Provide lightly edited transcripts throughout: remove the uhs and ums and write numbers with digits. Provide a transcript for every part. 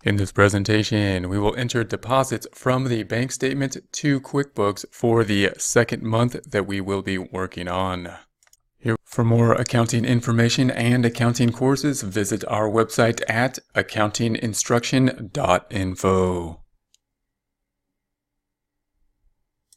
In this presentation, we will enter deposits from the bank statement to QuickBooks for the second month that we will be working on. Here, for more accounting information and accounting courses, visit our website at accountinginstruction.info.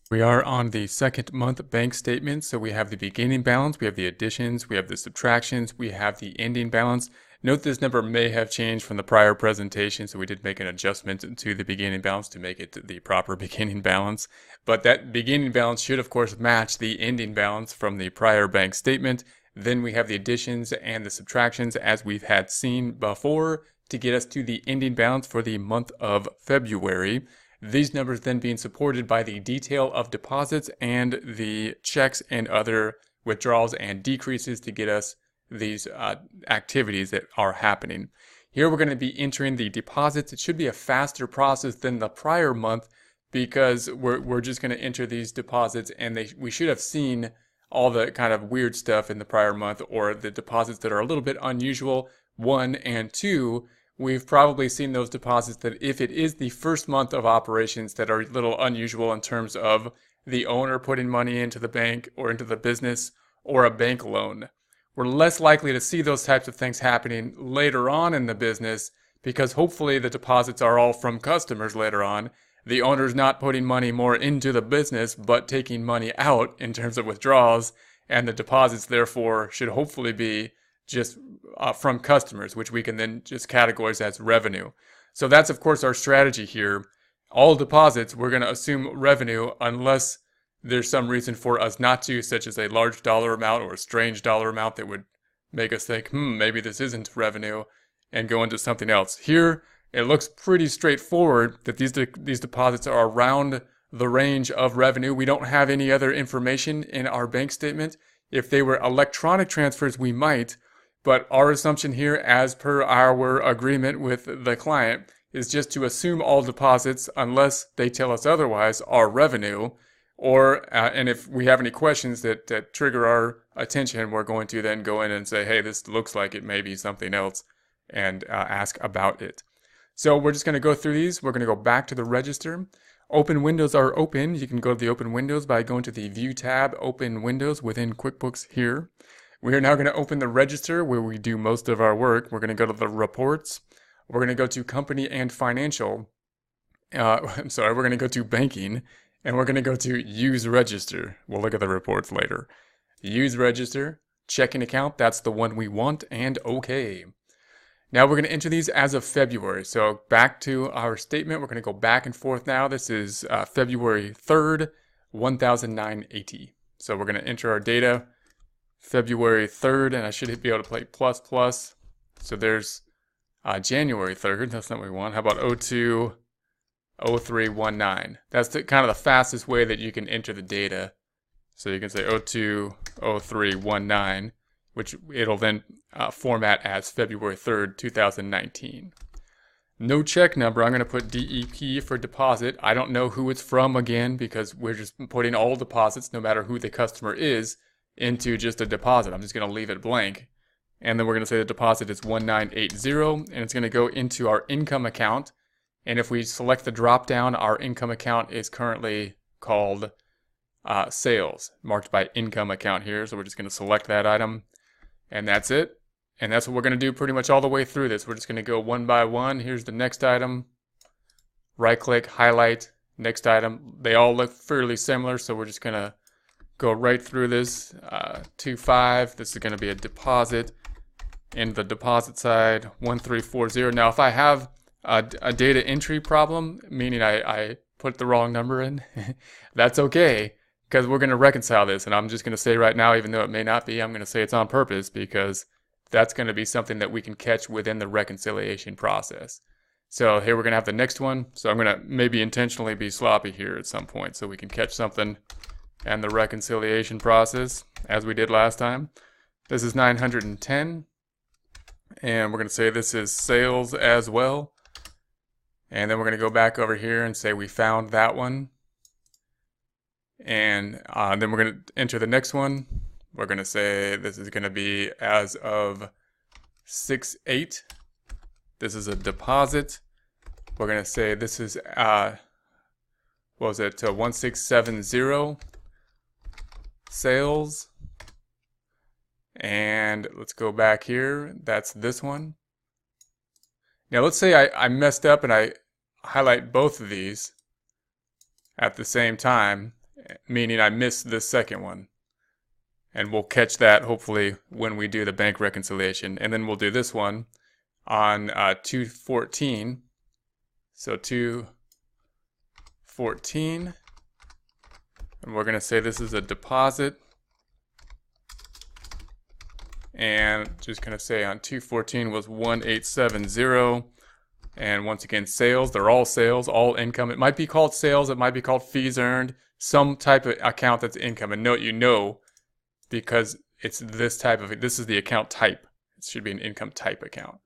We are on the second month bank statement, so we have the beginning balance, we have the additions, we have the subtractions, we have the ending balance. Note this number may have changed from the prior presentation, so we did make an adjustment to the beginning balance to make it the proper beginning balance. But that beginning balance should, of course, match the ending balance from the prior bank statement. Then we have the additions and the subtractions as we've had seen before to get us to the ending balance for the month of February. These numbers then being supported by the detail of deposits and the checks and other withdrawals and decreases to get us these activities that are happening. Here we're going to be entering the deposits. It should be a faster process than the prior month because we're just going to enter these deposits, and we should have seen all the kind of weird stuff in the prior month, or the deposits that are a little bit unusual, 1 and 2. We've probably seen those deposits that if it is the first month of operations that are a little unusual in terms of the owner putting money into the bank or into the business or a bank loan. We're less likely to see those types of things happening later on in the business because hopefully the deposits are all from customers later on. The owner's not putting money more into the business but taking money out in terms of withdrawals, and the deposits therefore should hopefully be just from customers, which we can then just categorize as revenue. So that's of course our strategy here. All deposits, we're going to assume revenue unless there's some reason for us not to, such as a large dollar amount or a strange dollar amount that would make us think, maybe this isn't revenue, and go into something else. Here, it looks pretty straightforward that these deposits are around the range of revenue. We don't have any other information in our bank statement. If they were electronic transfers, we might, but our assumption here, as per our agreement with the client, is just to assume all deposits, unless they tell us otherwise, are revenue. And if we have any questions that trigger our attention, we're going to then go in and say, hey, this looks like it may be something else, and ask about it. So we're just going to go through these. We're going to go back to the register. Open windows are open. You can go to the open windows by going to the View tab, Open Windows within QuickBooks here. We are now going to open the register where we do most of our work. We're going to go to the reports. We're going to go to company and financial. We're going to go to banking, and we're going to go to use register. We'll look at the reports later. Use register, checking account, that's the one we want, and okay. Now we're going to enter these as of February. So back to our statement. We're going to go back and forth now. This is February 3rd, 1009.80. So we're going to enter our data. February 3rd, and I should be able to play plus plus. So there's January 3rd. That's not what we want. How about 020319? That's kind of the fastest way that you can enter the data. So you can say 020319, which it'll then format as February 3rd, 2019. No check number. I'm going to put DEP for deposit. I don't know who it's from again because we're just putting all deposits, no matter who the customer is, into just a deposit. I'm just going to leave it blank. And then we're going to say the deposit is 1980, and it's going to go into our income account. And if we select the drop down, our income account is currently called sales, marked by income account here. So we're just going to select that item, and that's it. And that's what we're going to do pretty much all the way through this. We're just going to go one by one. Here's the next item. Right click, highlight, next item. They all look fairly similar, so we're just going to go right through this. 25, this is going to be a deposit. In the deposit side, 1340. Now if I have a data entry problem, meaning I put the wrong number in, that's okay, because we're going to reconcile this. And I'm just going to say right now, even though it may not be, I'm going to say it's on purpose, because that's going to be something that we can catch within the reconciliation process. So here we're going to have the next one. So I'm going to maybe intentionally be sloppy here at some point so we can catch something and the reconciliation process as we did last time. This is 910, and we're going to say this is sales as well. And then we're going to go back over here and say we found that one. And then we're going to enter the next one. We're going to say this is going to be as of 6/8. This is a deposit. We're going to say this is, what was it, 1670 sales. And let's go back here. That's this one. Now let's say I messed up and I highlight both of these at the same time, meaning I missed this second one. And we'll catch that hopefully when we do the bank reconciliation. And then we'll do this one on 214. So 214. And we're going to say this is a deposit. And just going to say on 214 was 1870. And once again, sales, they're all sales, all income. It might be called sales, it might be called fees earned, some type of account that's income. And note, you know, because it's this type of, this is the account type. It should be an income type account.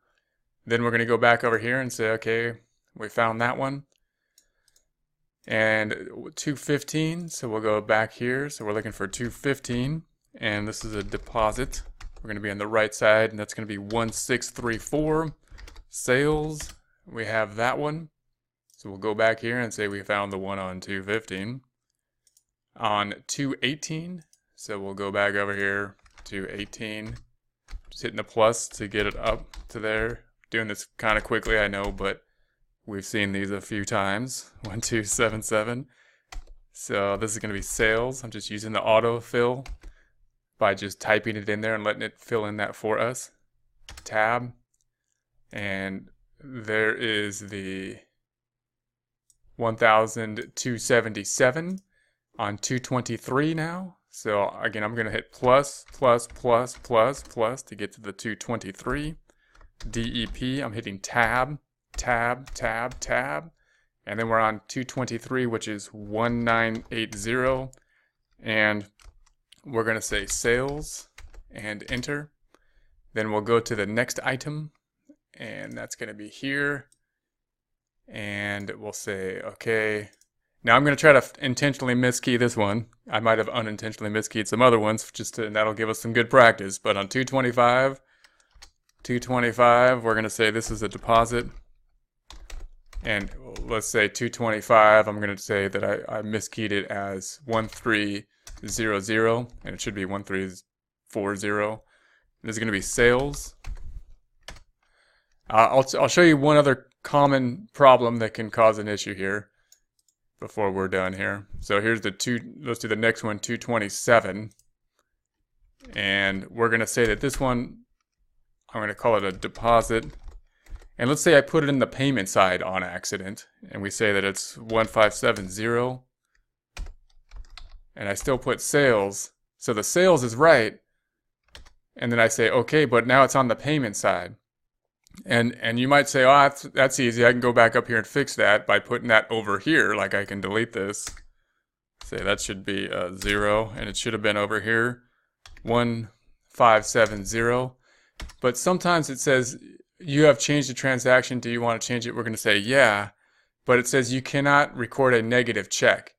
Then we're going to go back over here and say, okay, we found that one. And 215, so we'll go back here. So we're looking for 215, and this is a deposit. We're going to be on the right side, and that's going to be 1634. Sales, we have that one. So we'll go back here and say we found the one on 215. On 218, so we'll go back over here to 18. Just hitting the plus to get it up to there. Doing this kind of quickly, I know, but we've seen these a few times. 1277. So this is going to be sales. I'm just using the autofill by just typing it in there and letting it fill in that for us. Tab. And there is the 1277 on 223 now. So again, I'm going to hit plus, plus, plus, plus, plus to get to the 223. DEP, I'm hitting tab, tab, tab, tab. And then we're on 223, which is 1980. And we're going to say sales and enter. Then we'll go to the next item, and that's going to be here. And we'll say, okay. Now I'm going to try to intentionally miskey this one. I might have unintentionally miskeyed some other ones, and that'll give us some good practice. But on 225, we're going to say this is a deposit. And let's say 225, I'm going to say that I miskeyed it as 1300, and it should be 1340. This is going to be sales. I'll show you one other common problem that can cause an issue here before we're done here. So here's the let's do the next one, 227. And we're going to say that this one, I'm going to call it a deposit. And let's say I put it in the payment side on accident, and we say that it's 1570. And I still put sales. So the sales is right. And then I say, okay, but now it's on the payment side. And you might say, oh, that's easy. I can go back up here and fix that by putting that over here. Like I can delete this. Say that should be 0, and it should have been over here, 1570. But sometimes it says, you have changed the transaction. Do you want to change it? We're going to say, yeah. But it says you cannot record a negative check.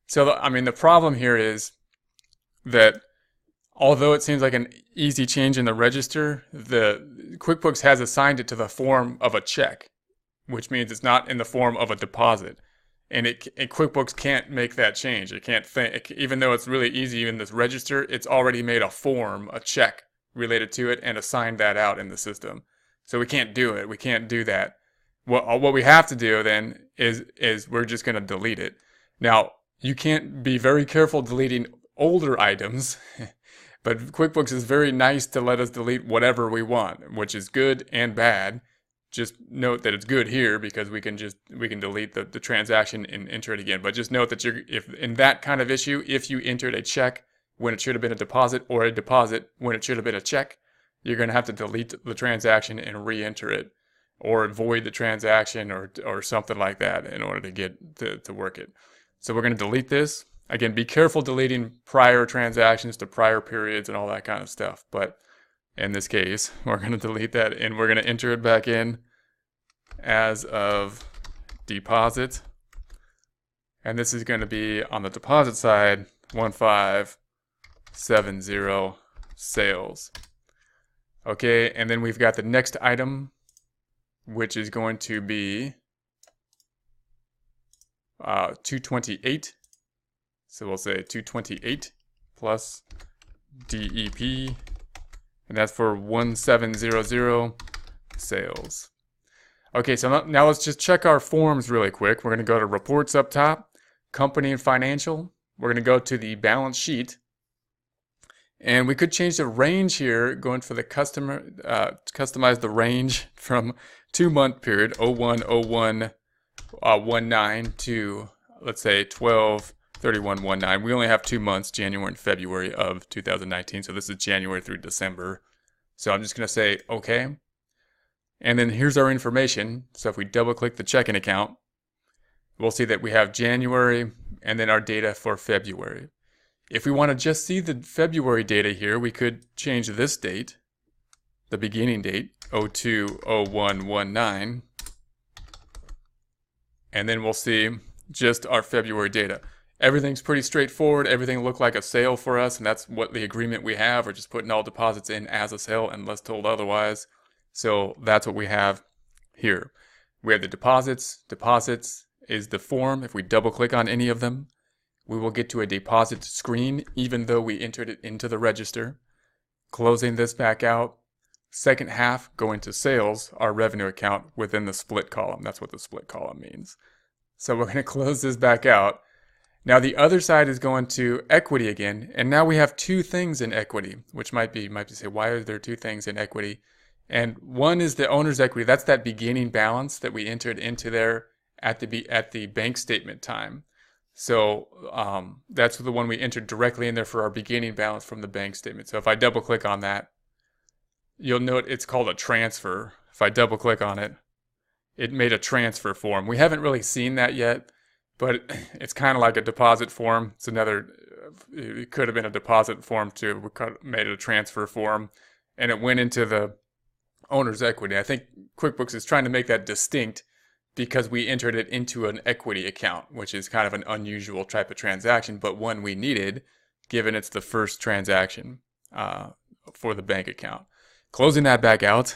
So, I mean, the problem here is that although it seems like an easy change in the register, the QuickBooks has assigned it to the form of a check, which means it's not in the form of a deposit. And QuickBooks can't make that change. It can't think, even though it's really easy in this register, it's already made a form, a check related to it, and assigned that out in the system. So we can't do it. We can't do that. What we have to do then is we're just going to delete it. Now, you can't be very careful deleting older items, but QuickBooks is very nice to let us delete whatever we want, which is good and bad. Just note that it's good here because we can delete the transaction and enter it again. But just note that if in that kind of issue, if you entered a check when it should have been a deposit, or a deposit when it should have been a check, you're going to have to delete the transaction and re-enter it, or void the transaction, or something like that in order to get to work it. So we're going to delete this. Again, be careful deleting prior transactions to prior periods and all that kind of stuff. But in this case, we're going to delete that, and we're going to enter it back in as of deposit. And this is going to be on the deposit side, 1570 sales. Okay, and then we've got the next item, which is going to be 228. So we'll say 228 plus DEP, and that's for 1700 sales. Okay, so now let's just check our forms really quick. We're going to go to reports up top, company and financial. We're going to go to the balance sheet, and we could change the range here, going for the customer, customize the range from 2-month period, 01/01/19 to, let's say, 12/31/19. We only have 2 months, January and February of 2019. So this is January through December. So I'm just going to say OK. And then here's our information. So if we double click the checking account, we'll see that we have January and then our data for February. If we want to just see the February data here, we could change this date, the beginning date, 02/01/19. And then we'll see just our February data. Everything's pretty straightforward. Everything looked like a sale for us, and that's what the agreement we have. We're just putting all deposits in as a sale unless told otherwise. So that's what we have here. We have the deposits. Deposits is the form. If we double click on any of them, we will get to a deposit screen even though we entered it into the register. Closing this back out. Second half, go into sales, our revenue account within the split column. That's what the split column means. So we're going to close this back out. Now the other side is going to equity again, and now we have 2 things in equity, which might be say, why are there 2 things in equity? And one is the owner's equity. That's that beginning balance that we entered into there at the bank statement time. So that's the one we entered directly in there for our beginning balance from the bank statement. So if I double click on that, you'll note it's called a transfer. If I double click on it, it made a transfer form. We haven't really seen that yet, but it's kind of like a deposit form. It's another, it could have been a deposit form too. We made it a transfer form, and it went into the owner's equity. I think QuickBooks is trying to make that distinct because we entered it into an equity account, which is kind of an unusual type of transaction, but one we needed given it's the first transaction for the bank account. Closing that back out.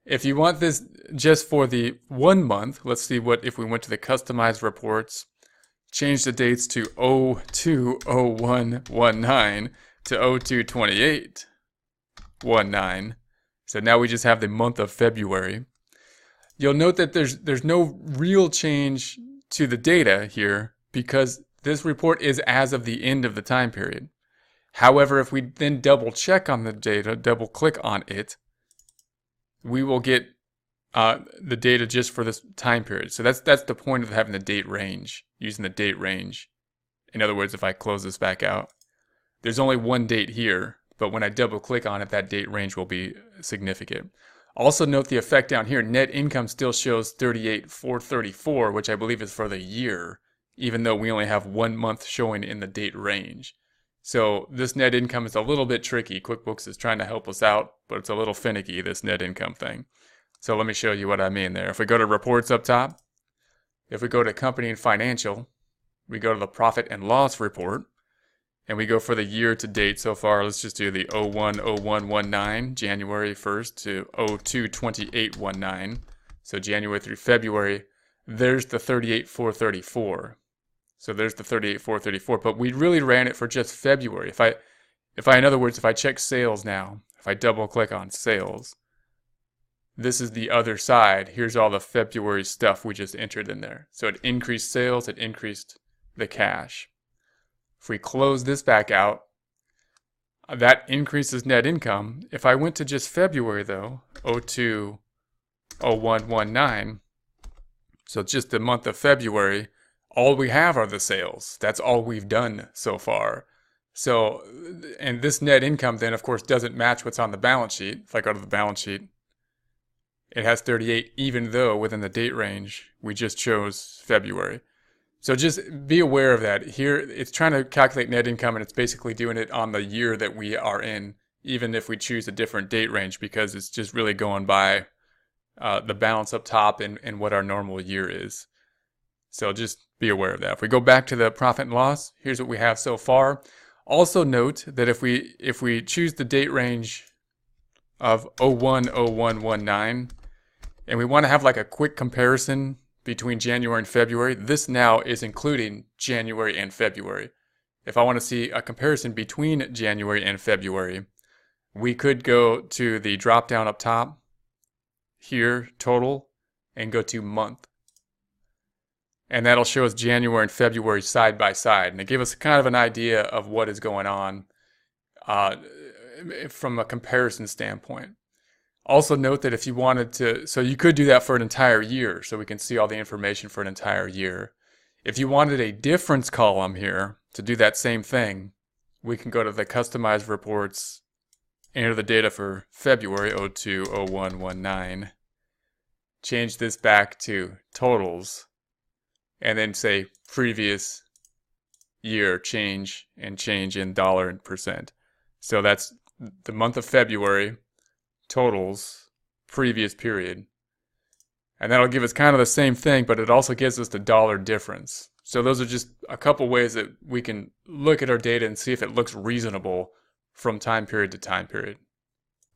If you want this just for the 1 month, let's see what if we went to the customized reports, change the dates to 02/01/19 to 02/28/19. So now we just have the month of February. You'll note that there's no real change to the data here because this report is as of the end of the time period. However, if we then double check on the data, double click on it, we will get the data just for this time period. So that's the point of having the date range, using the date range. In other words, if I close this back out, there's only one date here, but when I double click on it, that date range will be significant. Also note the effect down here. Net income still shows 38,434, which I believe is for the year, even though we only have 1 month showing in the date range. So this net income is a little bit tricky. QuickBooks is trying to help us out, but it's a little finicky, this net income thing. So let me show you what I mean there. If we go to reports up top, if we go to company and financial, we go to the profit and loss report, and we go for the year to date so far. Let's just do the 01/01/19, January 1st to 02/28/19. So January through February, there's the 38,434. So there's the 38,434, but we really ran it for just February. In other words, if I check sales now, if I double click on sales, this is the other side. Here's all the February stuff we just entered in there. So it increased sales, it increased the cash. If we close this back out, that increases net income. If I went to just February though, 02/01/19, so just the month of February, all we have are the sales. That's all we've done so far. So, and this net income then of course doesn't match what's on the balance sheet. If I go to the balance sheet, it has 38 even though within the date range we just chose February. So just be aware of that. Here it's trying to calculate net income and it's basically doing it on the year that we are in, even if we choose a different date range, because it's just really going by the balance up top and what our normal year is. So just be aware of that. If we go back to the profit and loss, here's what we have so far. Also note that if we choose the date range of 01/01/19 and we want to have like a quick comparison between January and February, this now is including January and February. If I want to see a comparison between January and February, we could go to the drop down up top here, total, and go to month. And that'll show us January and February side by side. And it gives us kind of an idea of what is going on from a comparison standpoint. Also note that if you wanted to, so you could do that for an entire year, so we can see all the information for an entire year. If you wanted a difference column here to do that same thing, we can go to the customized reports, enter the data for February 02/01/19, change this back to totals, and then say previous year change and change in dollar and percent. So that's the month of February, totals, previous period. And that'll give us kind of the same thing, but it also gives us the dollar difference. So those are just a couple ways that we can look at our data and see if it looks reasonable from time period to time period.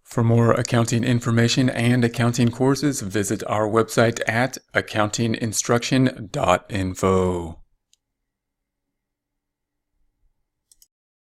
For more accounting information and accounting courses, visit our website at accountinginstruction.info.